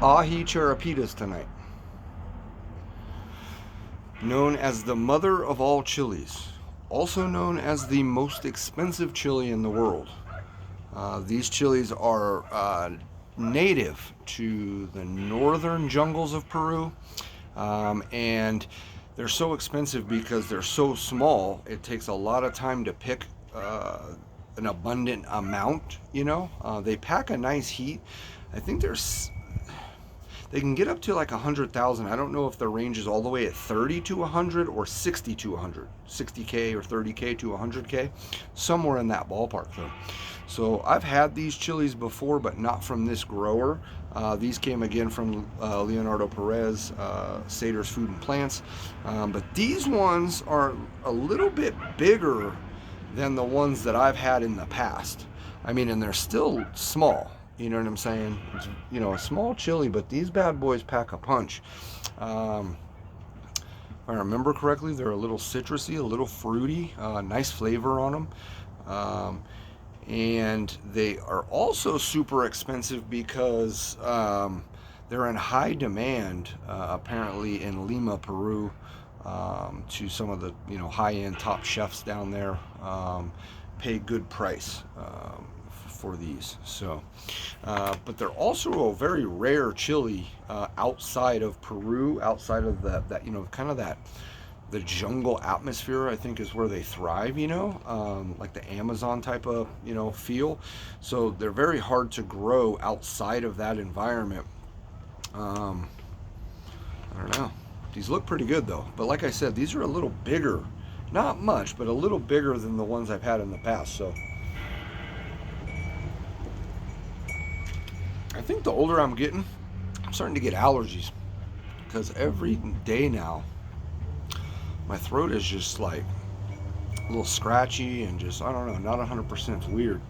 Aji Charapitas tonight. Known as the mother of all chilies, also known as the most expensive chili in the world. These chilies are native to the northern jungles of Peru, and they're so expensive because they're so small. It takes a lot of time to pick an abundant amount. They pack a nice heat. I think they can get up to like 100,000. I don't know if the range is all the way at 30 to 100 or 60 to 100, 60K or 30K to 100K, somewhere in that ballpark though. So I've had these chilies before, but not from this grower. These came again from Leonardo Perez, Sater's Food and Plants. But these ones are a little bit bigger than the ones that I've had in the past. I mean, and they're still small. You know what I'm saying? It's, a small chili, but these bad boys pack a punch. If I remember correctly, they're a little citrusy, a little fruity, nice flavor on them. And they are also super expensive because they're in high demand, apparently in Lima, Peru, to some of the high-end top chefs down there. Pay good price for these. So, but they're also a very rare chili outside of Peru, outside of that kind of that the jungle atmosphere. I think is where they thrive. Like the Amazon type of feel. So they're very hard to grow outside of that environment. I don't know. These look pretty good though. But like I said, these are a little bigger. Not much, but a little bigger than the ones I've had in the past. So I think the older I'm getting, I'm starting to get allergies. Because every day now, my throat is just like a little scratchy and just, I don't know, not 100%. It's weird.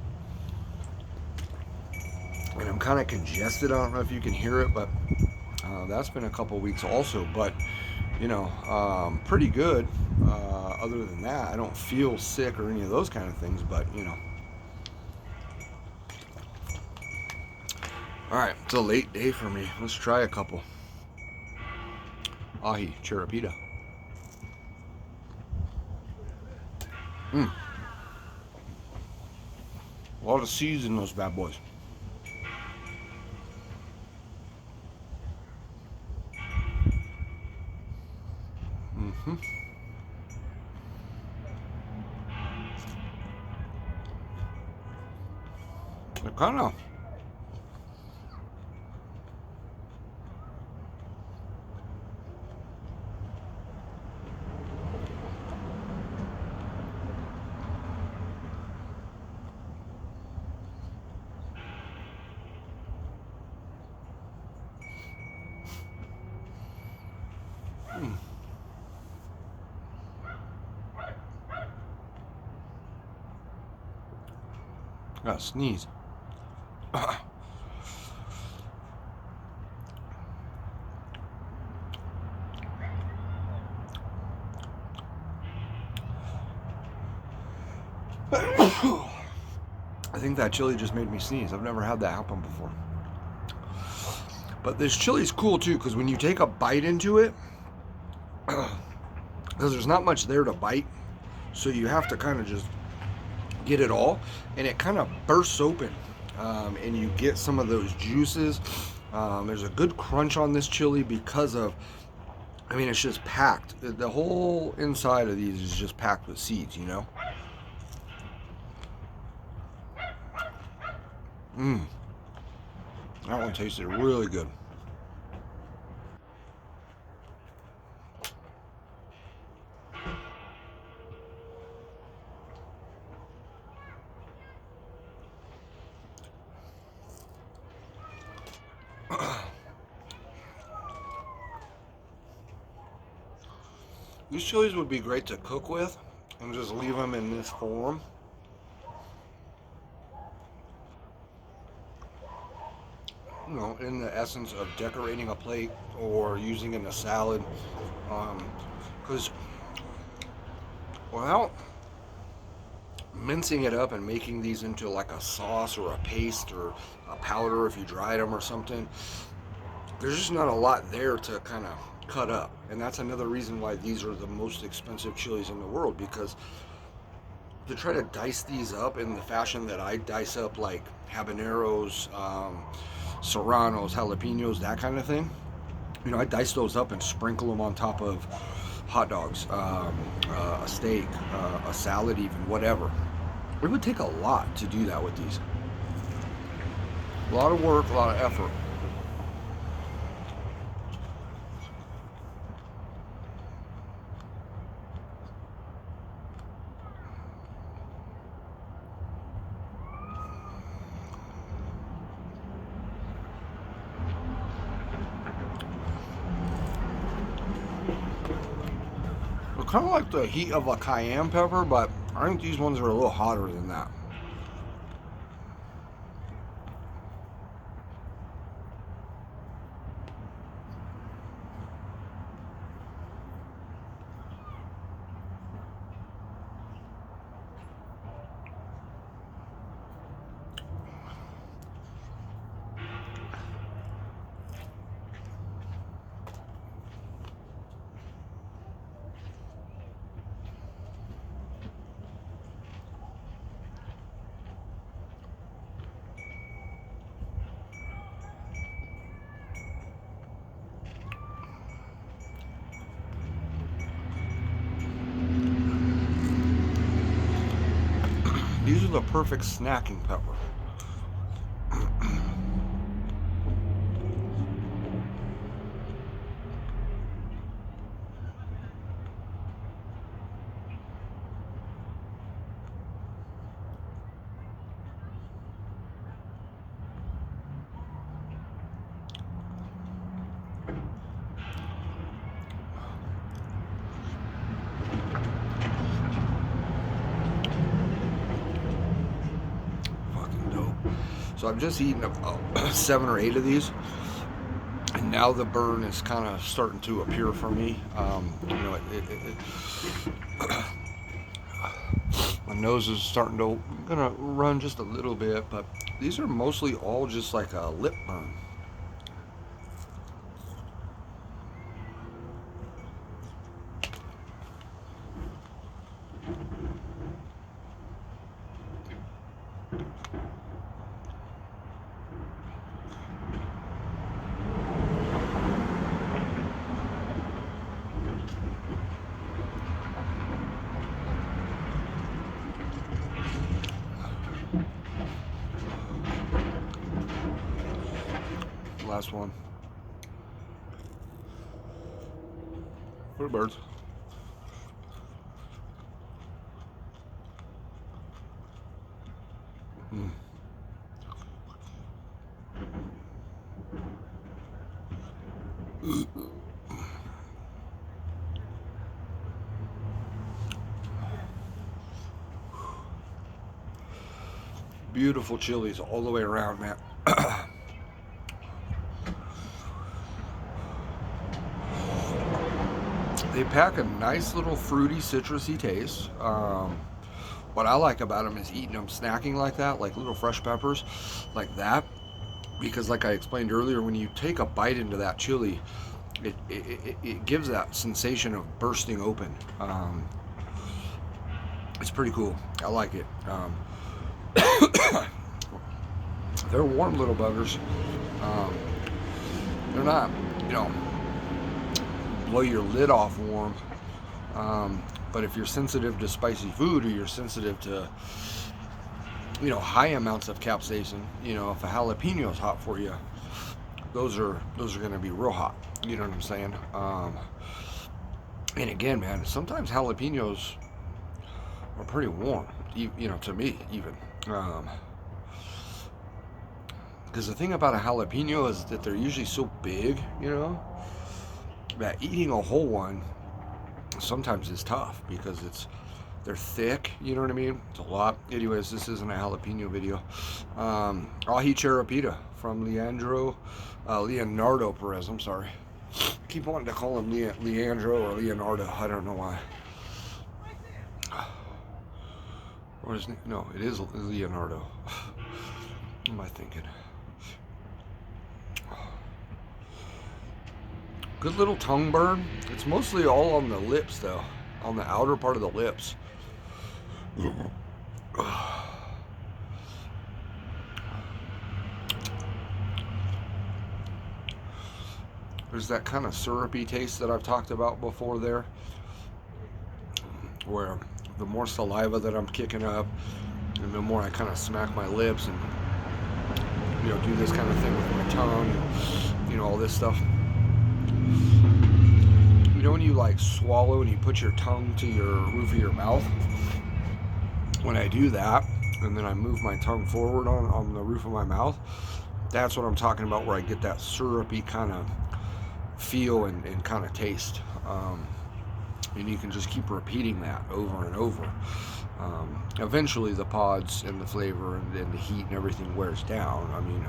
And I'm kind of congested. I don't know if you can hear it, but that's been a couple weeks also. But, pretty good. Other than that, I don't feel sick or any of those kind of things, but, Alright, it's a late day for me. Let's try a couple. Aji Charapita. A lot of seeds in those bad boys. They're kind of gotta sneeze. I think that chili just made me sneeze. I've never had that happen before. But this chili's cool too, because when you take a bite into it, because there's not much there to bite, so you have to kind of just get it all, and it kind of bursts open, and you get some of those juices. There's a good crunch on this chili because of, it's just packed. The whole inside of these is just packed with seeds, That one tasted really good. These chilies would be great to cook with and just leave them in this form. In the essence of decorating a plate or using in a salad. Because without mincing it up and making these into like a sauce or a paste or a powder if you dried them or something, there's just not a lot there to kind of cut up. And that's another reason why these are the most expensive chilies in the world, because to try to dice these up in the fashion that I dice up like habaneros, serranos, jalapenos, that kind of thing, I dice those up and sprinkle them on top of hot dogs, a steak, a salad, even whatever. It would take a lot to do that with these. A lot of work, a lot of effort. They're kind of like the heat of a cayenne pepper, but I think these ones are a little hotter than that. These are the perfect snacking pepper. Fucking dope. So I've just eaten about 7 or 8 of these, and now the burn is kind of starting to appear for me. My nose is starting to gonna run just a little bit, but these are mostly all just like a lip burn. Last one. Little birds. Mm. Beautiful chilies all the way around, man. They pack a nice little fruity, citrusy taste. What I like about them is eating them snacking like that, like little fresh peppers, like that. Because, like I explained earlier, when you take a bite into that chili, it gives that sensation of bursting open. It's pretty cool. I like it. They're warm little buggers. They're not, blow your lid off warm. But if you're sensitive to spicy food, or you're sensitive to, high amounts of capsaicin, if a jalapeno is hot for you, those are going to be real hot. You know what I'm saying? And again, man, sometimes jalapenos are pretty warm, to me even. Because the thing about a jalapeno is that they're usually so big, that eating a whole one sometimes is tough, because they're thick, you know what I mean? It's a lot. Anyways, this isn't a jalapeno video. Aji Charapita from Leonardo Perez, I'm sorry. I keep wanting to call him Leandro or Leonardo, I don't know why. Or is it? No, it is Leonardo. What am I thinking? Good little tongue burn. It's mostly all on the lips though, on the outer part of the lips. There's that kind of syrupy taste that I've talked about before there, where the more saliva that I'm kicking up, and the more I kind of smack my lips and, you know, do this kind of thing with my tongue and, you know, all this stuff. You know when you like swallow and you put your tongue to your roof of your mouth? When I do that, and then I move my tongue forward on the roof of my mouth, that's what I'm talking about, where I get that syrupy kind of feel and kind of taste. And you can just keep repeating that over and over. Eventually the pods and the flavor and the heat and everything wears down. I mean,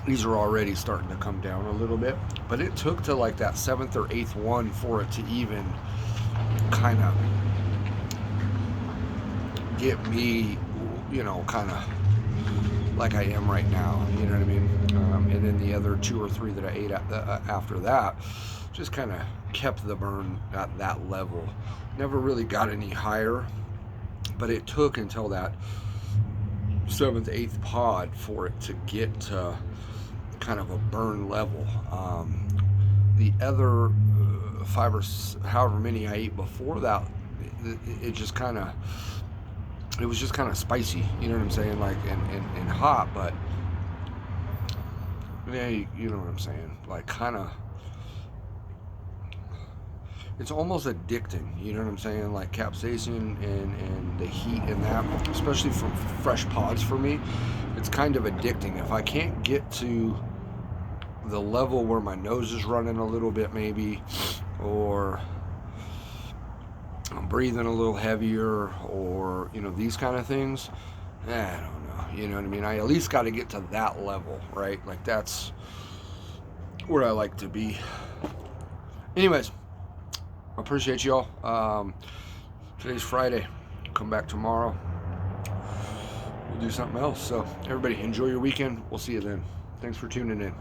these are already starting to come down a little bit, but it took to like that 7th or 8th one for it to even kind of get me, you know, kind of like I am right now, you know what I mean? And then the other 2 or 3 that I ate after that just kind of kept the burn at that level. Never really got any higher, but it took until that 7th, 8th pod for it to get to kind of a burn level. The other 5 or however many I ate before that, it just kind of, it was just kind of spicy, you know what I'm saying, like, and hot, but yeah, you know what I'm saying, like, kind of, it's almost addicting, you know what I'm saying, like capsaicin and the heat and that, especially from fresh pods for me, it's kind of addicting. If I can't get to the level where my nose is running a little bit maybe, or I'm breathing a little heavier, or, you know, these kind of things, I don't know, you know what I mean, I at least got to get to that level, right? Like, that's where I like to be. Anyways, I appreciate y'all. Today's Friday. Come back tomorrow. We'll do something else. So everybody, enjoy your weekend. We'll see you then. Thanks for tuning in.